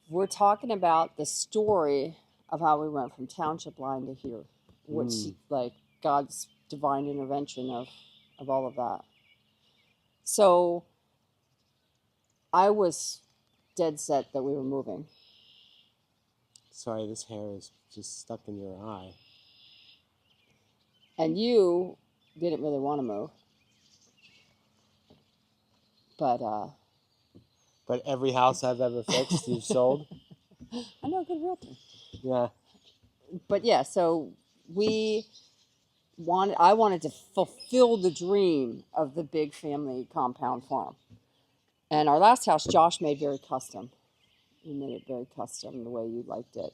we're talking about the story of how we went from township line to here, which like God's divine intervention of all of that. So I was dead set that we were moving. Sorry, this hair is just stuck in your eye. And you didn't really want to move. But every house I've ever fixed, you've sold. I know a good realtor. Yeah. But yeah, so I wanted to fulfill the dream of the big family compound farm. And our last house, Josh made very custom. He made it very custom the way you liked it.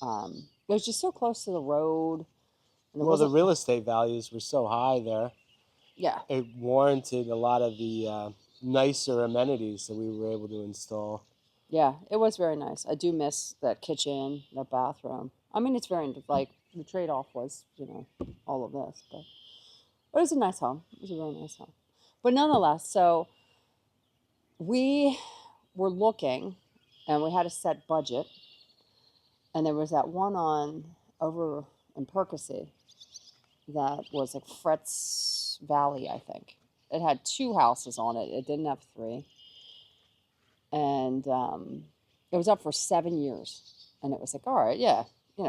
It was just so close to the road. And Well, the real estate values were so high there. Yeah. It warranted a lot of the nicer amenities that we were able to install. Yeah, it was very nice. I do miss that kitchen, that bathroom. I mean, it's very, like, the trade-off was, all of this. But it was a nice home. It was a really nice home. But nonetheless, so we were looking, and we had a set budget. And there was that one over in Percy that was like Fretz Valley, I think. It had 2 houses on it. It didn't have 3. And it was up for 7 years. And it was like, all right, yeah,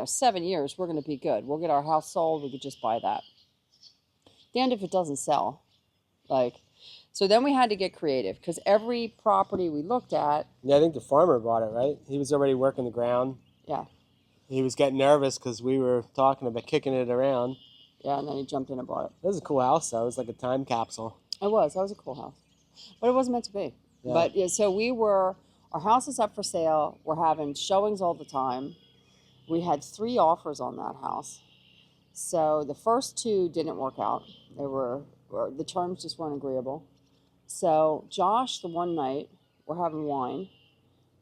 7 years, we're going to be good. We'll get our house sold. We could just buy that. And if it doesn't sell, so then we had to get creative because every property we looked at. Yeah, I think the farmer bought it, right? He was already working the ground. Yeah. He was getting nervous because we were talking about kicking it around. Yeah, and then he jumped in and bought it. It was a cool house, though. It was like a time capsule. It was. That was a cool house. But it wasn't meant to be. Yeah. But yeah, so our house is up for sale. We're having showings all the time. We had 3 offers on that house. So the first 2 didn't work out. The terms just weren't agreeable. So Josh, the one night, we're having wine,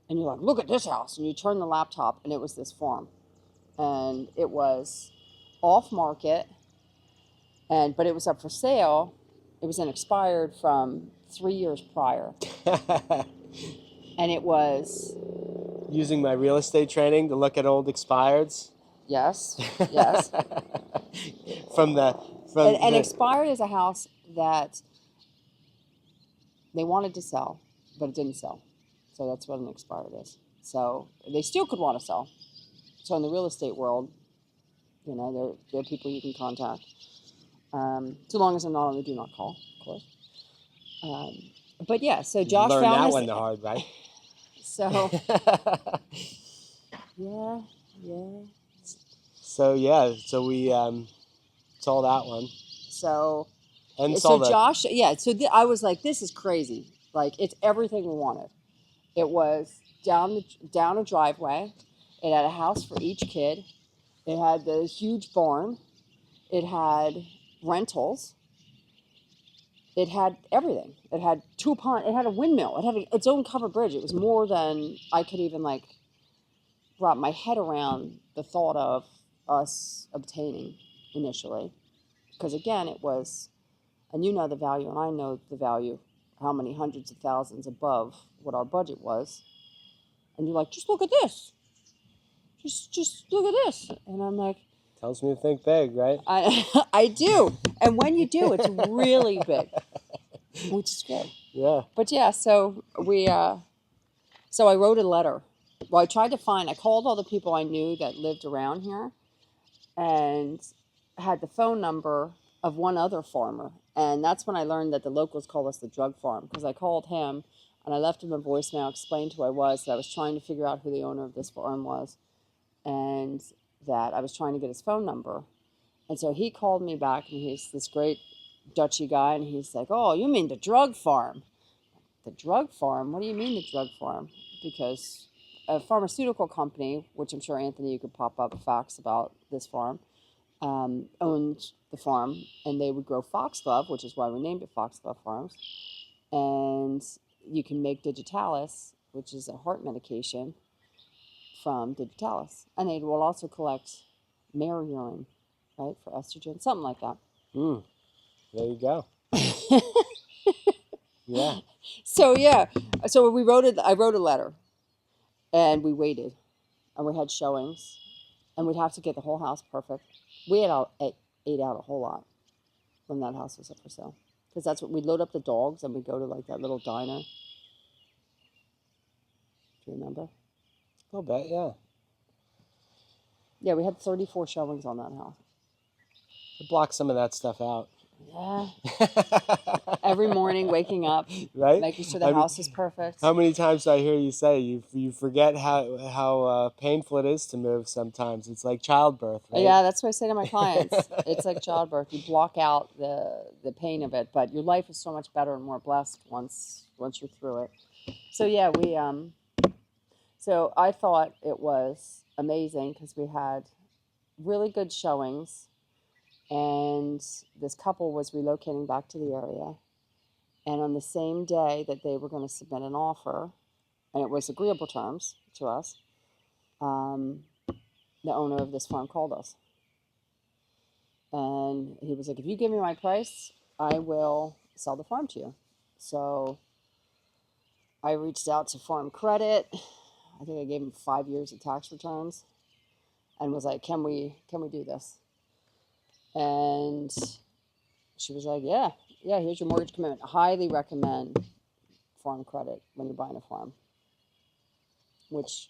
and you're like, look at this house. And you turn the laptop, and it was this farm. And it was off market, but it was up for sale. It was expired from 3 years prior. And it was... Using my real estate training to look at old expireds? Yes. And expired is a house that they wanted to sell, but it didn't sell. So that's what an expired is. So they still could want to sell. So in the real estate world, there are people you can contact. So long as they're not on the do not call, of course. But yeah, so Josh learned found that one the hard way. So yeah. So we saw that one. So saw Josh, I was like, this is crazy. Like, it's everything we wanted. It was down a driveway. It had a house for each kid. It had the huge barn. It had rentals. It had everything. It had 2 ponds. It had a windmill. It had its own covered bridge. It was more than I could even wrap my head around the thought of us obtaining initially. Because again, it was, and you know the value, and I know the value, how many hundreds of thousands above what our budget was. And you're like, just look at this. Just look at this. And I'm like, tells me to think big, right? I do. And when you do, it's really big, which is good. Yeah. But yeah, so I wrote a letter. Well, I called all the people I knew that lived around here and had the phone number of one other farmer. And that's when I learned that the locals call us the drug farm, because I called him and I left him a voicemail, explained who I was, that I was trying to figure out who the owner of this farm was, and that I was trying to get his phone number. And so he called me back, and he's this great Dutchy guy, and he's like, oh, you mean the drug farm? The drug farm? What do you mean the drug farm? Because a pharmaceutical company, which I'm sure, Anthony, you could pop up facts about this farm, owned the farm, and they would grow foxglove, which is why we named it Foxglove Farms. And you can make Digitalis, which is a heart medication, from Digitalis. And they will also collect mare urine, right, for estrogen, something like that. There you go. Yeah. So I wrote a letter, And we waited, and we had showings, and we'd have to get the whole house perfect. We had ate out a whole lot when that house was up for sale, because that's what we'd load up the dogs and we'd go to like that little diner. Do you remember? A little bit, yeah. Yeah, we had 34 showings on that house. To block some of that stuff out. Yeah. Every morning, waking up, right? making sure the house is perfect. How many times do I hear you say you forget how painful it is to move sometimes? It's like childbirth, right? Yeah, that's what I say to my clients. It's like childbirth. You block out the pain of it, but your life is so much better and more blessed once you're through it. So yeah, so I thought it was amazing because we had really good showings, and this couple was relocating back to the area. And on the same day that they were going to submit an offer, and it was agreeable terms to us, the owner of this farm called us. And he was like, if you give me my price, I will sell the farm to you. So I reached out to Farm Credit. I think I gave him 5 years of tax returns and was like, can we do this? And she was like, yeah, here's your mortgage commitment. I highly recommend Farm Credit when you're buying a farm, which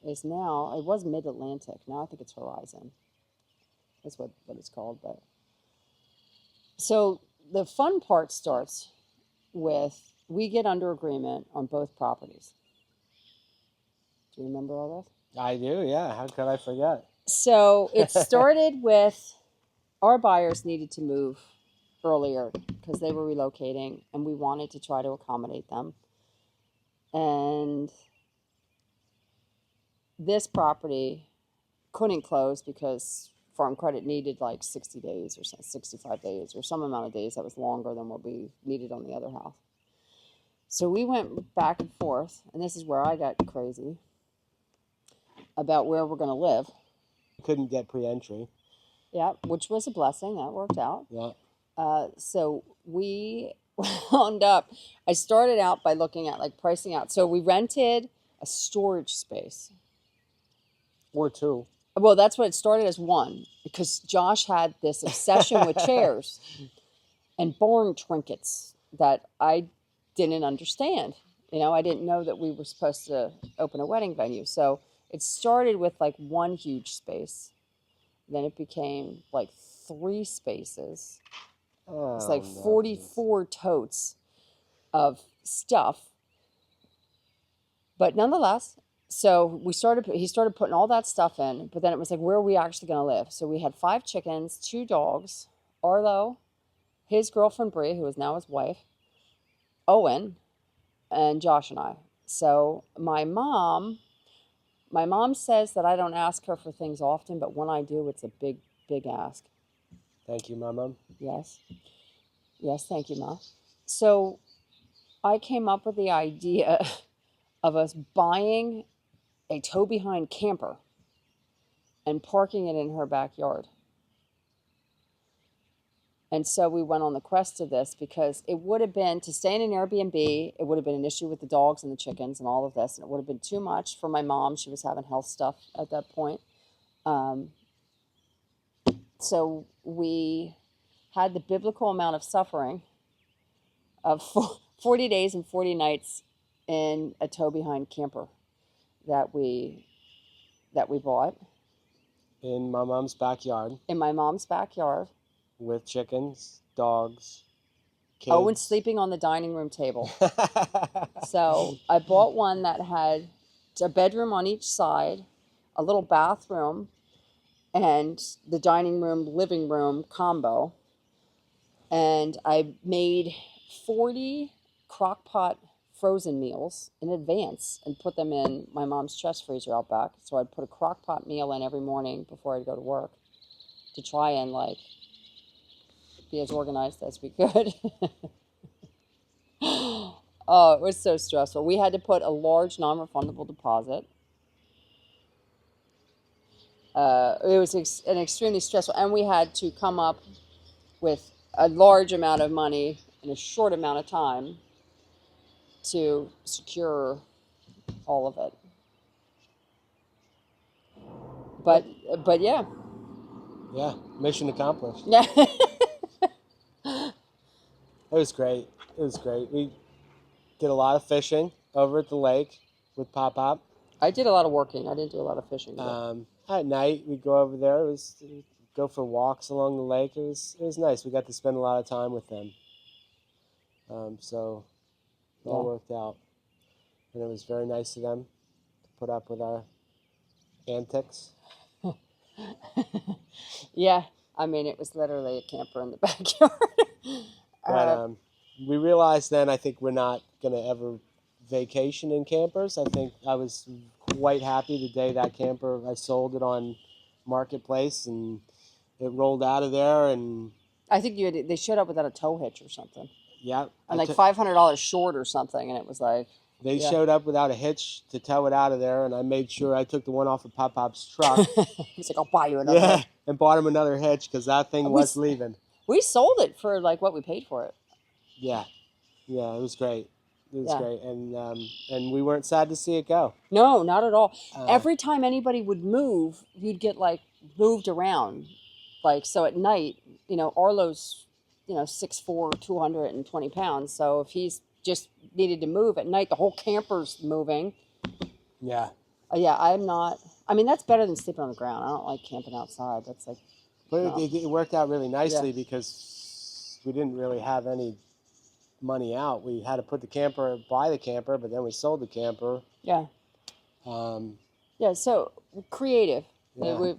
is now, it was Mid-Atlantic. Now I think it's Horizon. That's what it's called. But so the fun part starts with, we get under agreement on both properties. Do you remember all this? I do, yeah. How could I forget? So it started with, our buyers needed to move earlier because they were relocating, and we wanted to try to accommodate them. And this property couldn't close because Farm Credit needed like 60 days or 65 days or some amount of days that was longer than what we needed on the other house. So we went back and forth, and this is where I got crazy about where we're going to live. Couldn't get pre-entry. Yeah, which was a blessing. That worked out. Yeah. So we wound up, I started out by looking at like pricing out. So we rented a storage space. Or two. Well, that's what it started as, one, because Josh had this obsession with chairs and barn trinkets that I didn't understand. I didn't know that we were supposed to open a wedding venue. So it started with like one huge space. Then it became like 3 spaces. It's like 44 totes of stuff. But nonetheless, so he started putting all that stuff in, but then it was like, where are we actually going to live? So we had 5 chickens, 2 dogs, Arlo, his girlfriend Bree, who is now his wife, Owen, and Josh and I. So my mom says that I don't ask her for things often, but when I do, it's a big, big ask. Thank you, Mama. Yes. Yes, thank you, Ma. So I came up with the idea of us buying a tow-behind camper and parking it in her backyard. And so we went on the quest of this because it would have been, to stay in an Airbnb, it would have been an issue with the dogs and the chickens and all of this. And it would have been too much for my mom. She was having health stuff at that point. So we had the biblical amount of suffering of 40 days and 40 nights in a tow-behind camper that we bought. In my mom's backyard. In my mom's backyard. With chickens, dogs, kids. Owen sleeping on the dining room table. So I bought one that had a bedroom on each side, a little bathroom, and the dining room, living room combo. And I made 40 crock-pot frozen meals in advance and put them in my mom's chest freezer out back. So I'd put a crock-pot meal in every morning before I'd go to work to try and like be as organized as we could. Oh, it was so stressful. We had to put a large non-refundable deposit. It was an extremely stressful, and we had to come up with a large amount of money in a short amount of time to secure all of it. But yeah, Yeah, mission accomplished. yeah. It was great. It was great. We did a lot of fishing over at the lake with Pop Pop. I did a lot of working. I didn't do a lot of fishing. At night, we'd go over there. Go for walks along the lake. It was nice. We got to spend a lot of time with them. So it all Yeah. worked out. And it was very nice of them to put up with our antics. Yeah, I mean, it was literally a camper in the backyard. But we realized then, I think we're not going to ever vacation in campers. I think I was quite happy the day that camper, I sold it on Marketplace, and it rolled out of there. And I think they showed up without a tow hitch or something, yeah, and like $500 short or something, and it was like, they yeah. showed up without a hitch to tow it out of there, and I made sure I took the one off of Pop Pop's truck. He's like, I'll buy you another. Yeah, and bought him another hitch because that thing was leaving. We sold it for like what we paid for it. Yeah, it was great. It was great, and we weren't sad to see it go. No, not at all. Every time anybody would move, you'd get like moved around. Like, so at night, Arlo's, 6'4", 220 pounds. So if he's just needed to move at night, the whole camper's moving. Yeah. Yeah, I'm not. I mean, that's better than sleeping on the ground. I don't like camping outside. That's like. But no. it worked out really nicely because we didn't really have any money out. We had to buy the camper, but then we sold the camper. Yeah. Yeah. So creative. Yeah.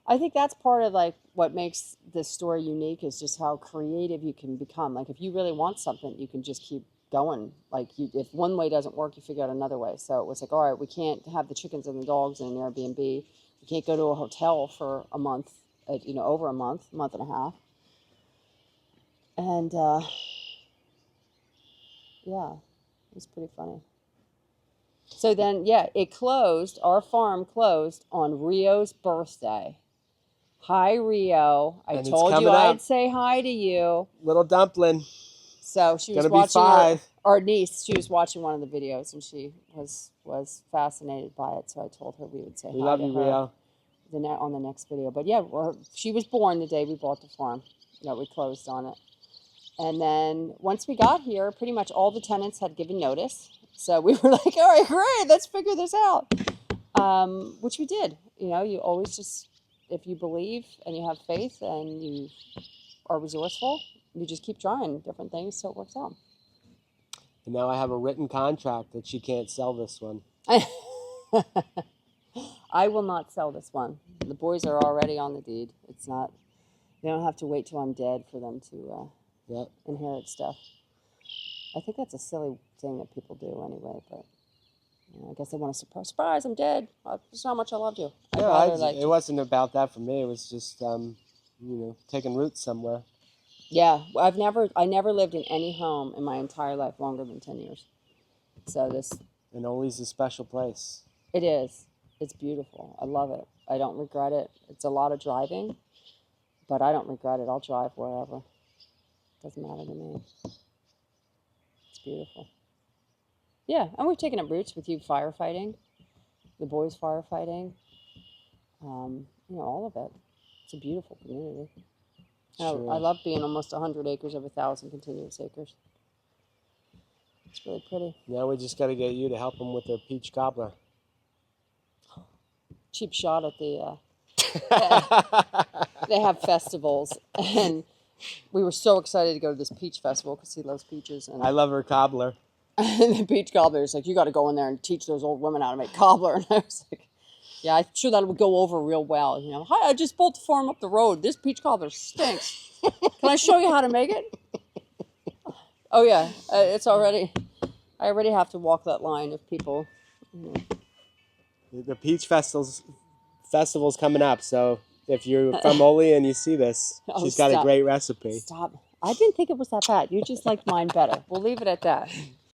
I think that's part of like what makes this story unique is just how creative you can become. Like if you really want something, you can just keep going. Like if one way doesn't work, you figure out another way. So it was like, all right, we can't have the chickens and the dogs in an Airbnb. We can't go to a hotel for a month, over a month and a half. And yeah, it was pretty funny. So then, yeah, our farm closed on Rio's birthday. Hi, Rio. I told you I'd say hi to you. Little dumpling. So she was watching our niece. She was watching one of the videos, and she was fascinated by it. So I told her we would say hi to her. We love you, Rio. On the next video. But yeah, she was born the day we bought the farm. We closed on it. And then once we got here, pretty much all the tenants had given notice. So we were like, all right, great, let's figure this out. Which we did. You always just, if you believe and you have faith and you are resourceful, you just keep trying different things so it works out. And now I have a written contract that she can't sell this one. I will not sell this one. The boys are already on the deed. They don't have to wait till I'm dead for them to inherit stuff. I think that's a silly thing that people do anyway, but I guess they want to surprise, I'm dead. That's how much I loved you. It wasn't about that for me. It was just, taking roots somewhere. Yeah, I never lived in any home in my entire life longer than 10 years. So And Ole's a special place. It is. It's beautiful. I love it. I don't regret it. It's a lot of driving, but I don't regret it. I'll drive wherever. Doesn't matter to me. It's beautiful. Yeah, and we've taken up roots with you firefighting, the boys firefighting, all of it. It's a beautiful community. Sure. I love being almost 100 acres of 1,000 continuous acres. It's really pretty. Now we just got to get you to help them with their peach cobbler. Cheap shot at the... they have festivals, and we were so excited to go to this peach festival because he loves peaches. And I love her cobbler. And the peach cobbler is like, you got to go in there and teach those old women how to make cobbler. And I was like, yeah, I'm sure that would go over real well. Hi, I just bought the farm up the road. This peach cobbler stinks. Can I show you how to make it? Oh yeah, it's already. I already have to walk that line of people. The peach festival's coming up, so if you're from Ole and you see this, she's got a great recipe. Stop. I didn't think it was that bad. You just liked mine better. We'll leave it at that.